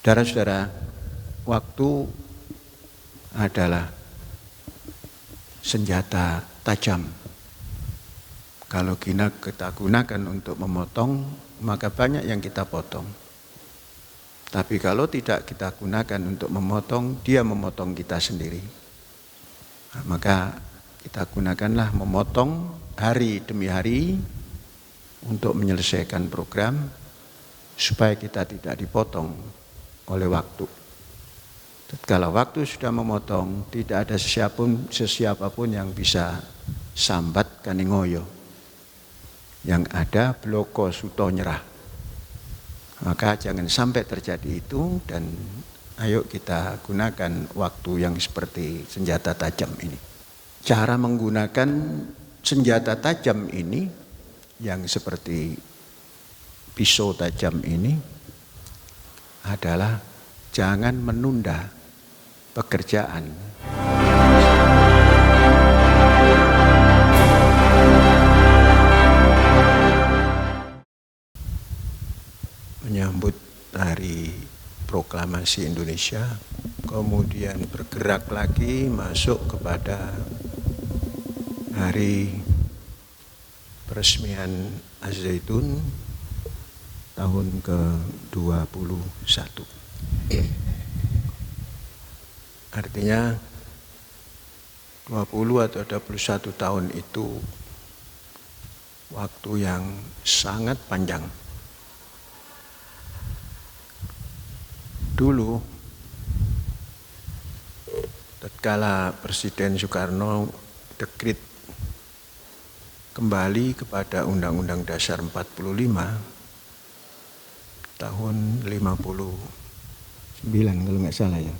Saudara-saudara, waktu adalah senjata tajam. Kalau kita gunakan untuk memotong, maka banyak yang kita potong. Tapi kalau tidak kita gunakan untuk memotong, dia memotong kita sendiri. Nah, maka kita gunakanlah memotong hari demi hari untuk menyelesaikan program, supaya kita tidak dipotong oleh waktu. Kalau waktu sudah memotong, tidak ada sesiapapun yang bisa sambat kaningoyo. Yang ada bloko suto nyerah. Maka jangan sampai terjadi itu, dan ayo kita gunakan waktu yang seperti senjata tajam ini. Cara menggunakan senjata tajam ini, yang seperti pisau tajam ini, adalah jangan menunda pekerjaan. Menyambut Hari Proklamasi Indonesia, kemudian bergerak lagi masuk kepada Hari Peresmian Az-Zaitun tahun ke-21. Artinya 20 atau 21 tahun itu waktu yang sangat panjang. Dulu, tatkala Presiden Soekarno dekrit kembali kepada Undang-Undang Dasar 45 tahun 59 kalau nggak salah ya,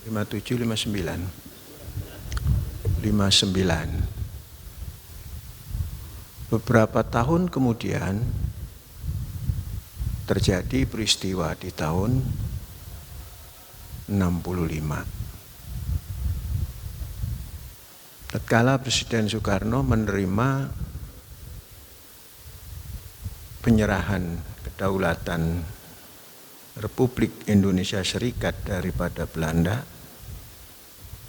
57, 59. Beberapa tahun kemudian terjadi peristiwa di tahun 65. Tatkala Presiden Soekarno menerima penyerahan kedaulatan Republik Indonesia Serikat daripada Belanda,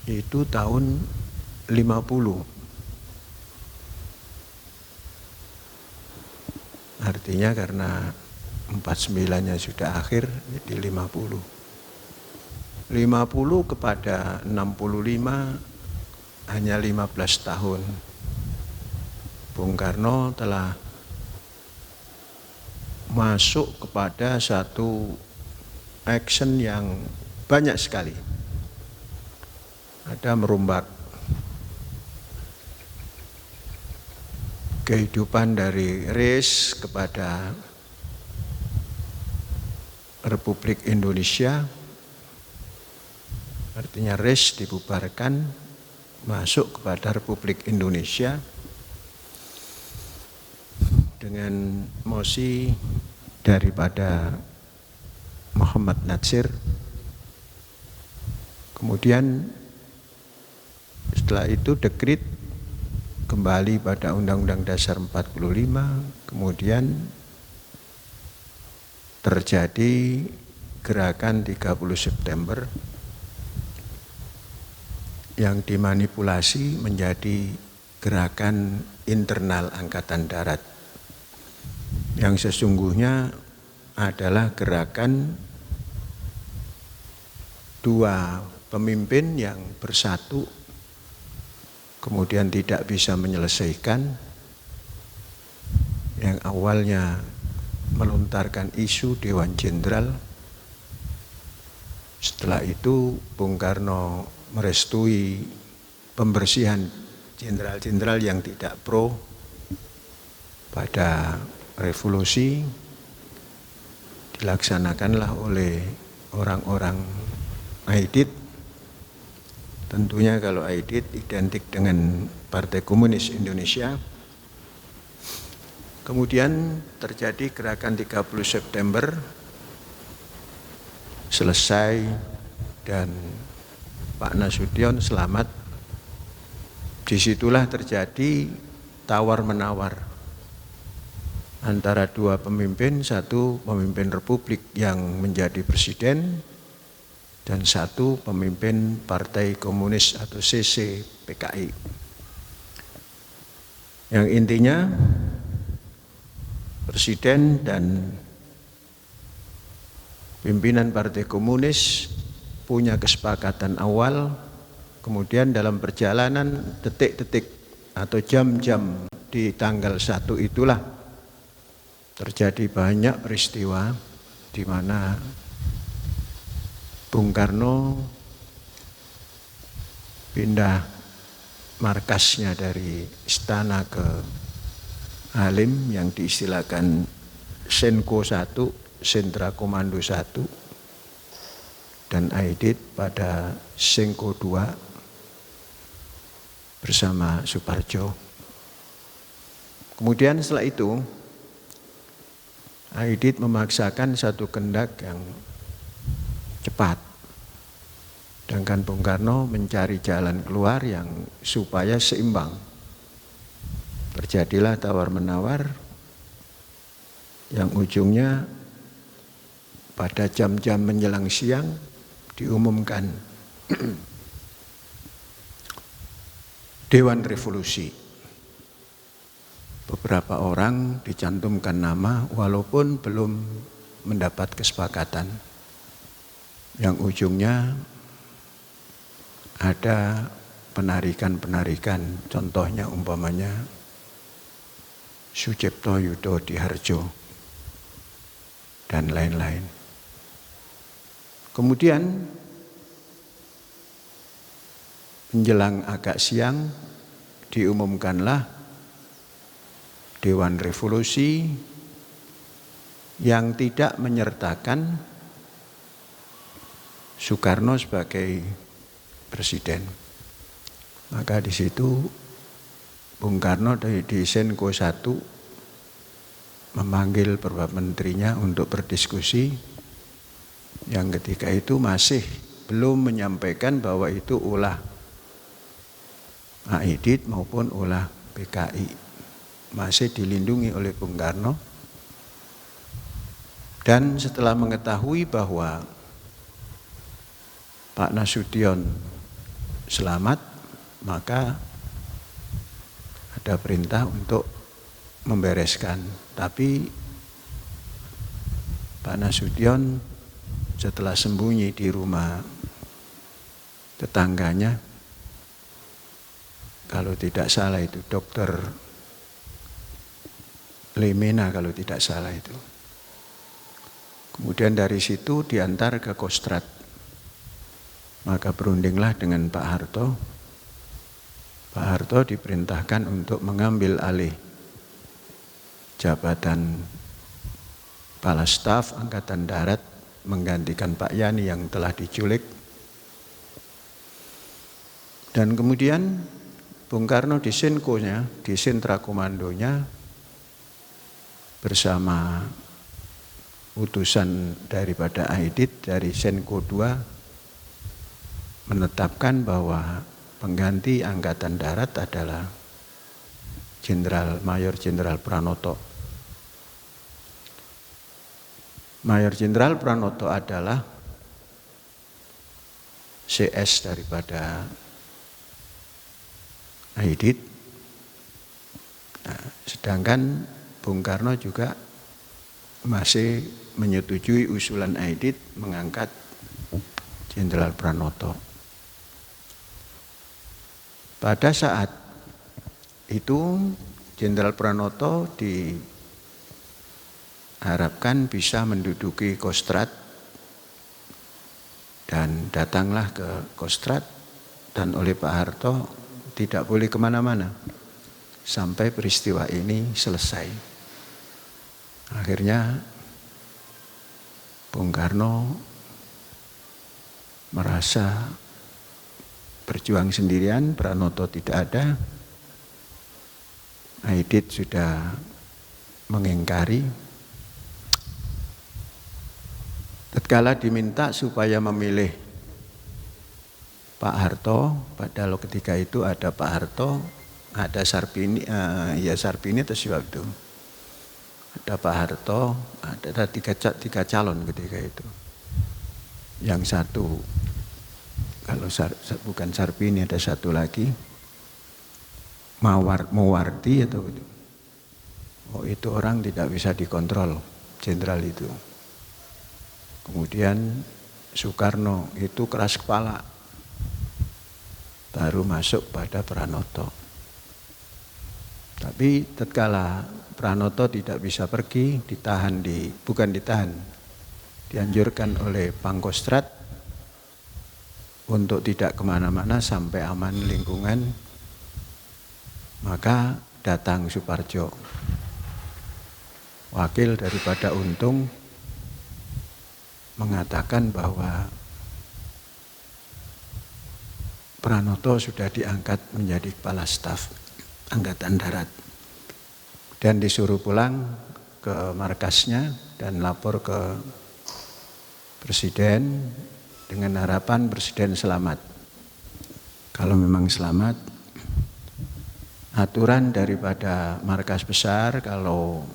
itu tahun 50. Artinya karena 49-nya sudah akhir, jadi 50. 50 kepada 65 hanya 15 tahun. Bung Karno telah masuk kepada satu action yang banyak sekali. Ada merombak kehidupan dari RIS kepada Republik Indonesia, artinya RIS dibubarkan, masuk kepada Republik Indonesia dengan mosi daripada Muhammad Natsir. Kemudian setelah itu dekrit kembali pada Undang-Undang Dasar 45, kemudian terjadi gerakan 30 September yang dimanipulasi menjadi gerakan internal Angkatan Darat, yang sesungguhnya adalah gerakan dua pemimpin yang bersatu, kemudian tidak bisa menyelesaikan, yang awalnya melontarkan isu Dewan Jenderal. Setelah itu Bung Karno merestui pembersihan jenderal-jenderal yang tidak pro pada revolusi, dilaksanakanlah oleh orang-orang Aidit. Tentunya kalau Aidit identik dengan Partai Komunis Indonesia. Kemudian terjadi gerakan 30 September, selesai, dan Pak Nasution selamat. Disitulah terjadi tawar-menawar antara dua pemimpin, satu pemimpin Republik yang menjadi presiden dan satu pemimpin Partai Komunis atau CC PKI. Yang intinya presiden dan pimpinan Partai Komunis punya kesepakatan awal, kemudian dalam perjalanan detik-detik atau jam-jam di tanggal 1 itulah terjadi banyak peristiwa di mana Bung Karno pindah markasnya dari istana ke Halim yang diistilahkan Senko 1, Sentra Komando 1, dan Aidit pada Senko 2 bersama Suparjo. Kemudian setelah itu Aidit memaksakan satu kehendak yang cepat, sedangkan Bung Karno mencari jalan keluar yang supaya seimbang. Terjadilah tawar-menawar yang ujungnya pada jam-jam menjelang siang diumumkan Dewan Revolusi. Beberapa orang dicantumkan nama walaupun belum mendapat kesepakatan. Yang ujungnya ada penarikan-penarikan, contohnya umpamanya Sucipto Yudo Diharjo dan lain-lain. Kemudian menjelang agak siang diumumkanlah Dewan Revolusi yang tidak menyertakan Soekarno sebagai presiden. Maka di situ Bung Karno di Senko 1 memanggil beberapa menterinya untuk berdiskusi. Yang ketika itu masih belum menyampaikan bahwa itu ulah Aidit maupun ulah PKI. Masih dilindungi oleh Bung Karno. Dan setelah mengetahui bahwa Pak Nasution selamat, maka ada perintah untuk membereskan. Tapi Pak Nasution setelah sembunyi di rumah tetangganya, kalau tidak salah itu Dokter Lemena kalau tidak salah itu. Kemudian dari situ diantar ke Kostrad. Maka berundinglah dengan Pak Harto. Pak Harto diperintahkan untuk mengambil alih jabatan Kepala Staf Angkatan Darat menggantikan Pak Yani yang telah diculik. Dan kemudian Bung Karno di Senko-nya, di Sentra Komandonya bersama utusan daripada Aidit dari Senko 2 menetapkan bahwa pengganti Angkatan Darat adalah Mayor Jenderal Pranoto. Mayor Jenderal Pranoto adalah CS daripada Aidit. Nah, sedangkan Bung Karno juga masih menyetujui usulan Aidit mengangkat Jenderal Pranoto. Pada saat itu Jenderal Pranoto diharapkan bisa menduduki Kostrad dan datanglah ke Kostrad dan oleh Pak Harto tidak boleh kemana-mana sampai peristiwa ini selesai. Akhirnya Bung Karno merasa berjuang sendirian, Pranoto tidak ada, Aidit sudah mengingkari. Tatkala diminta supaya memilih Pak Harto, padahal ketika itu ada Pak Harto, ada Sarpini, Sarpini atau siapa itu, ada Pak Harto, ada tiga calon ketika itu. Yang satu, kalau bukan Sarpini ada satu lagi, Mawardi atau itu. Oh itu orang tidak bisa dikontrol, jenderal itu. Kemudian Soekarno itu keras kepala, baru masuk pada Pranoto. Tapi tatkala Pranoto tidak bisa pergi, dianjurkan oleh Pangkostrat untuk tidak kemana-mana sampai aman lingkungan, maka datang Suparjo, wakil daripada Untung, mengatakan bahwa Pranoto sudah diangkat menjadi kepala staf Angkatan Darat dan disuruh pulang ke markasnya dan lapor ke Presiden dengan harapan Presiden selamat. Kalau memang selamat, aturan daripada markas besar kalau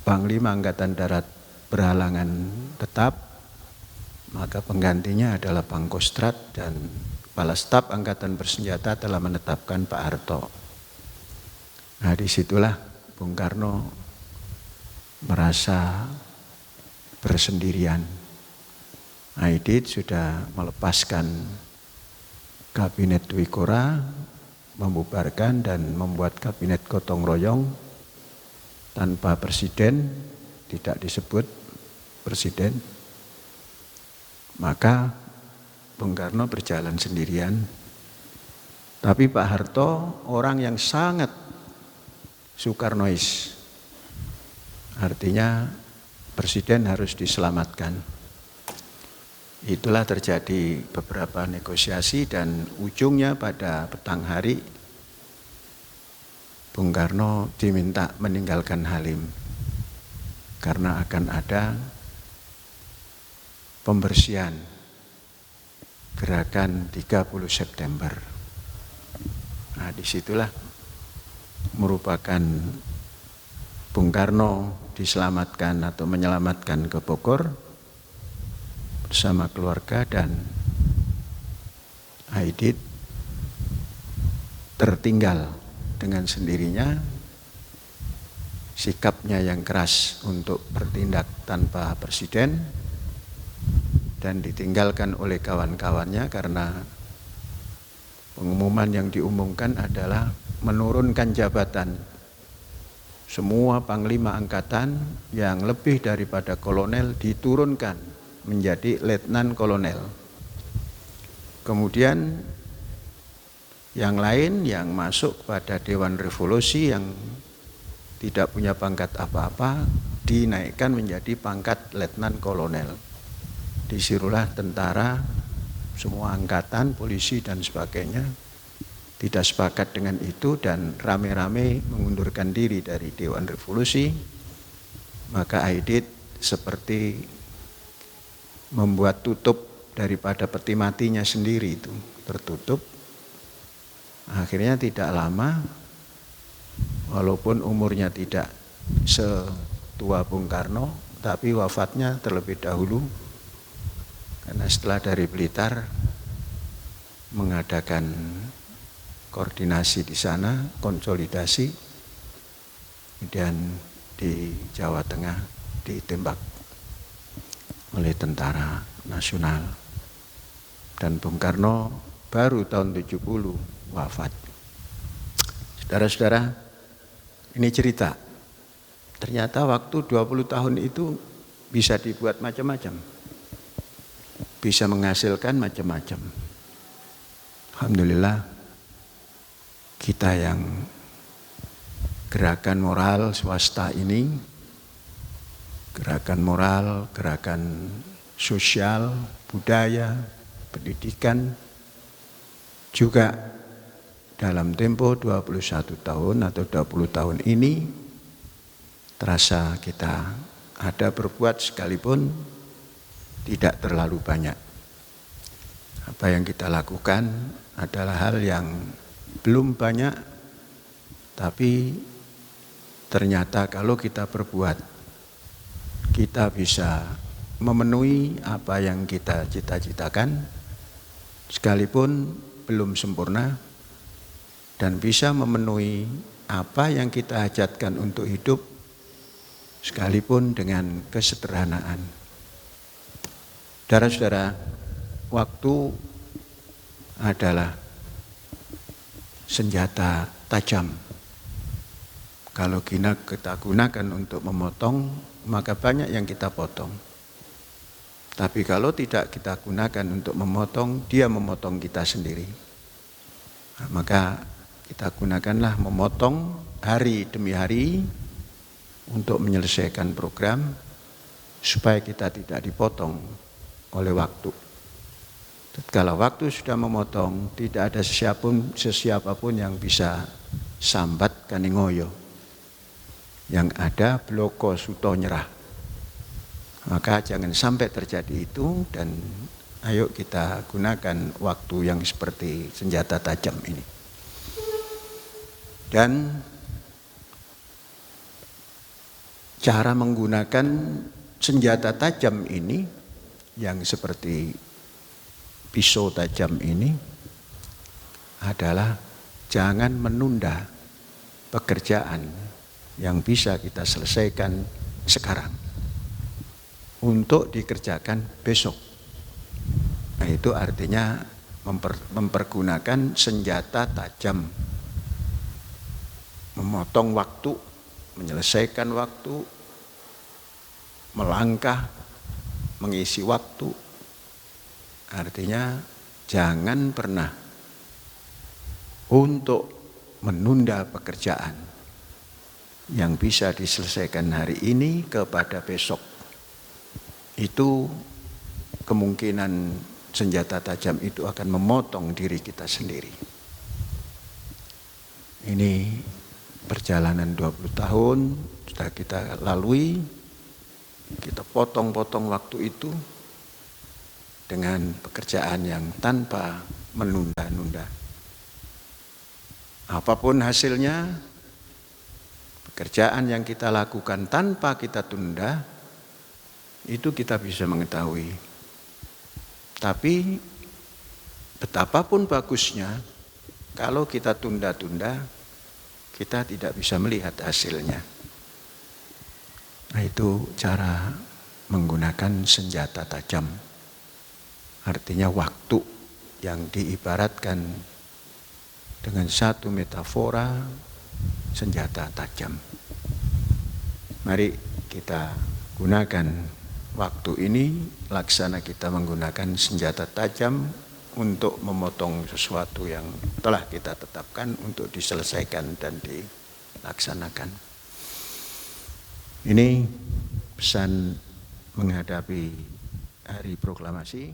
Panglima Angkatan Darat berhalangan tetap, maka penggantinya adalah Pangkostrat dan Kepala Staf Angkatan Bersenjata telah menetapkan Pak Harto. Nah disitulah Bung Karno merasa bersendirian. Aidit sudah melepaskan kabinet Twikora, membubarkan dan membuat kabinet gotong royong tanpa presiden, tidak disebut presiden. Maka Bung Karno berjalan sendirian. Tapi Pak Harto orang yang sangat Soekarnois. Artinya presiden harus diselamatkan. Itulah terjadi beberapa negosiasi dan ujungnya pada petang hari Bung Karno diminta meninggalkan Halim karena akan ada pembersihan gerakan 30 September. Nah disitulah merupakan Bung Karno diselamatkan atau menyelamatkan ke Bogor bersama keluarga dan Aidit tertinggal dengan sendirinya. Sikapnya yang keras untuk bertindak tanpa presiden dan ditinggalkan oleh kawan-kawannya karena pengumuman yang diumumkan adalah menurunkan jabatan semua panglima angkatan yang lebih daripada kolonel diturunkan menjadi letnan kolonel. Kemudian yang lain yang masuk pada Dewan Revolusi yang tidak punya pangkat apa-apa dinaikkan menjadi pangkat letnan kolonel. Disuruhlah tentara, semua angkatan, polisi dan sebagainya tidak sepakat dengan itu dan rame-rame mengundurkan diri dari Dewan Revolusi. Maka Aidit seperti membuat tutup daripada peti matinya sendiri itu, tertutup. Akhirnya tidak lama, walaupun umurnya tidak setua Bung Karno, tapi wafatnya terlebih dahulu karena setelah dari Blitar mengadakan koordinasi di sana, konsolidasi, kemudian di Jawa Tengah ditembak oleh tentara nasional dan Bung Karno baru tahun 70 wafat. Saudara-saudara, ini cerita. Ternyata waktu 20 tahun itu bisa dibuat macam-macam. Bisa menghasilkan macam-macam. Alhamdulillah kita yang gerakan moral swasta ini, gerakan moral, gerakan sosial, budaya, pendidikan, juga dalam tempo 21 tahun atau 20 tahun ini terasa kita ada berbuat sekalipun tidak terlalu banyak. Apa yang kita lakukan adalah hal yang belum banyak, tapi ternyata kalau kita berbuat, kita bisa memenuhi apa yang kita cita-citakan, sekalipun belum sempurna, dan bisa memenuhi apa yang kita hajatkan untuk hidup, sekalipun dengan kesederhanaan. Saudara-saudara, waktu adalah senjata tajam. Kalau kita gunakan untuk memotong, maka banyak yang kita potong. Tapi kalau tidak kita gunakan untuk memotong, dia memotong kita sendiri. Nah, maka kita gunakanlah memotong hari demi hari untuk menyelesaikan program, supaya kita tidak dipotong oleh waktu. Tatkala waktu sudah memotong, tidak ada sesiapapun yang bisa sambat kaningoyo. Yang ada bloko suto nyerah. Maka jangan sampai terjadi itu, dan ayo kita gunakan waktu yang seperti senjata tajam ini. Dan cara menggunakan senjata tajam ini, yang seperti pisau tajam ini, adalah jangan menunda pekerjaan yang bisa kita selesaikan sekarang untuk dikerjakan besok. Nah, itu artinya mempergunakan senjata tajam, memotong waktu, menyelesaikan waktu, melangkah, mengisi waktu. Artinya jangan pernah untuk menunda pekerjaan yang bisa diselesaikan hari ini kepada besok. Itu kemungkinan senjata tajam itu akan memotong diri kita sendiri. Ini perjalanan 20 tahun sudah kita lalui, kita potong-potong waktu itu dengan pekerjaan yang tanpa menunda-nunda. Apapun hasilnya, pekerjaan yang kita lakukan tanpa kita tunda, itu kita bisa mengetahui. Tapi betapapun bagusnya, kalau kita tunda-tunda, kita tidak bisa melihat hasilnya. Nah, itu cara menggunakan senjata tajam. Artinya waktu yang diibaratkan dengan satu metafora senjata tajam. Mari kita gunakan waktu ini, laksana kita menggunakan senjata tajam untuk memotong sesuatu yang telah kita tetapkan untuk diselesaikan dan dilaksanakan. Ini pesan menghadapi Hari Proklamasi.